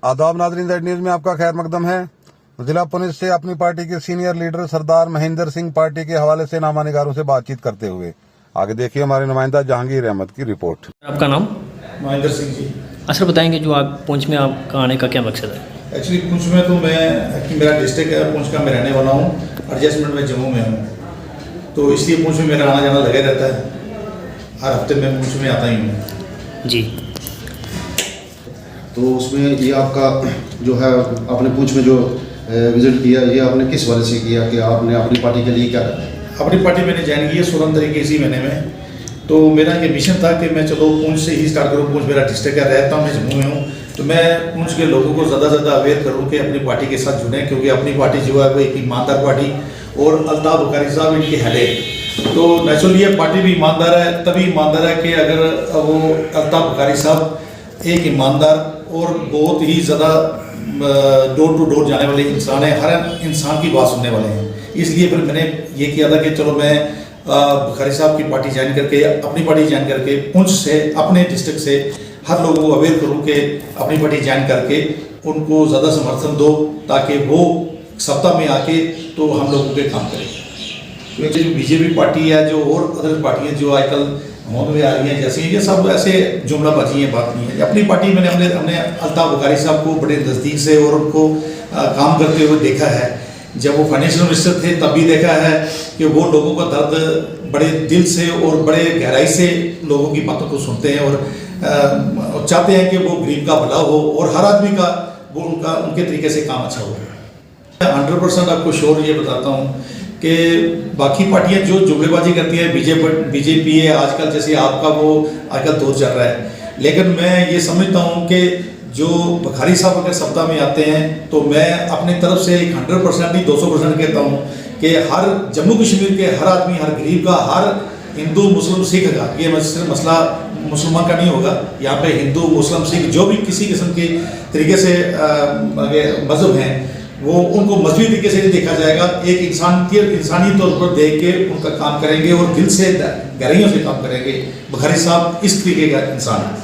आदाब नाज़रीन, Z news में आपका खैर मकदम है। जिला पुलिस से अपनी पार्टी के सीनियर लीडर सरदार महेंद्र सिंह पार्टी के हवाले से नामा निगारों से बातचीत करते हुए। आगे देखिए हमारे नुमाइंदा जहांगीर अहमद की रिपोर्ट। आपका नाम? महेंद्र सिंह जी। सर बताएंगे जो आप पुंछ में आपका आने का क्या मकसद है? एक्चुअली पुंछ में तो मेरा डिस्ट्रिक्ट है, पुंछ का मैं रहने वाला हूँ। एडजस्टमेंट में जम्मू में हूँ, तो इसलिए पुंछ में मेरा आना जाना लगा रहता है। हर हफ्ते मैं पुंछ में आता ही हूँ जी। तो उसमें ये आपका जो है आपने पुंछ में जो विजिट किया, ये आपने किस वजह से किया कि आपने अपनी पार्टी के लिए क्या करा? अपनी पार्टी मैंने ज्वाइन की है 16 तरीके इसी महीने में। तो मेरा ये मिशन था कि मैं चलो पुंछ से ही स्टार्ट करूँ। पुंछ मेरा डिस्ट्रिक्ट है, रहता हूँ मैं जम्मू में हूँ, तो मैं पुंछ के लोगों को ज़्यादा से ज़्यादा अवेयर करूँ कि अपनी पार्टी के साथ जुड़ें, क्योंकि अपनी पार्टी जो है वो एक ईमानदार पार्टी और अल्ताफ बुखारी साहब इनके हेड है। तो नेचुरली ये पार्टी भी ईमानदार है, तभी ईमानदार है कि अगर वो अल्ताफ बुखारी साहब एक ईमानदार और बहुत ही ज़्यादा डोर टू डोर जाने वाले इंसान है, हर इंसान की बात सुनने वाले हैं। इसलिए फिर मैंने ये किया था कि चलो मैं बुखारी साहब की पार्टी ज्वाइन करके, अपनी पार्टी ज्वाइन करके पुंछ से, अपने डिस्ट्रिक्ट से हर लोगों को अवेयर करूँ कि अपनी पार्टी ज्वाइन करके उनको ज़्यादा समर्थन दो, ताकि वो सत्ता में आके तो हम लोगों के काम करें। क्योंकि जो बीजेपी पार्टी है, जो और अदर पार्टियाँ जो आजकल होंद में आ रही हैं, जैसे ये सब ऐसे जुमलाबाजी है, बात नहीं है। अपनी पार्टी मैंने हमने अल्ताफ बुखारी साहब को बड़े नज़दीक से और उनको काम करते हुए देखा है। जब वो फाइनेंशियल मिनिस्टर थे तब भी देखा है कि वो लोगों का दर्द बड़े दिल से और बड़े गहराई से लोगों की बातों को सुनते हैं और चाहते हैं कि वो गरीब का भला हो और हर आदमी का वो उनके तरीके से काम अच्छा हो। 100% आपको श्योर ये बताता हूँ कि बाकी पार्टियां जो जुमलेबाजी करती हैं, बीजेपी है आजकल, जैसे आपका वो आजकल दौर चल रहा है, लेकिन मैं ये समझता हूँ कि जो बुखारी साहब अगर सत्ता में आते हैं तो मैं अपनी तरफ से 100% नहीं 200% कहता हूँ कि हर जम्मू कश्मीर के हर आदमी, हर गरीब का, हर हिंदू मुस्लिम सिख का, ये सिर्फ मसला मुसलमान का नहीं होगा। यहाँ पे हिंदू मुस्लिम सिख जो भी किसी किस्म के तरीके से मजहब हैं, वो उनको मजहबी तरीके से नहीं देखा जाएगा। एक इंसानी तौर पर देख के उनका काम करेंगे और दिल से गहराइयों से काम करेंगे। बुखारी साहब इस तरीके का इंसान है।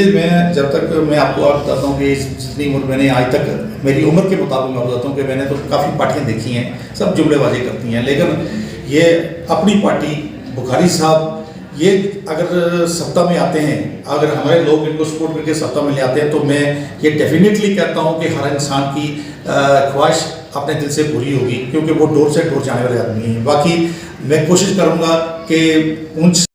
मैं जब तक मैं आपको और बताता हूँ कि जितनी उम्र मैंने आज तक, मेरी उम्र के मुताबिक मैं बताता हूँ कि मैंने तो काफ़ी पार्टियाँ देखी हैं, सब जुमलेबाजी करती हैं, लेकिन ये अपनी पार्टी बुखारी साहब ये अगर सत्ता में आते हैं, अगर हमारे लोग इनको सपोर्ट करके सत्ता में ले आते हैं, तो मैं ये डेफिनेटली कहता हूँ कि हर इंसान की ख्वाहिश अपने दिल से पूरी होगी, क्योंकि वो डोर से डोर जाने वाले आदमी हैं। बाकी मैं कोशिश करूँगा कि पुंछ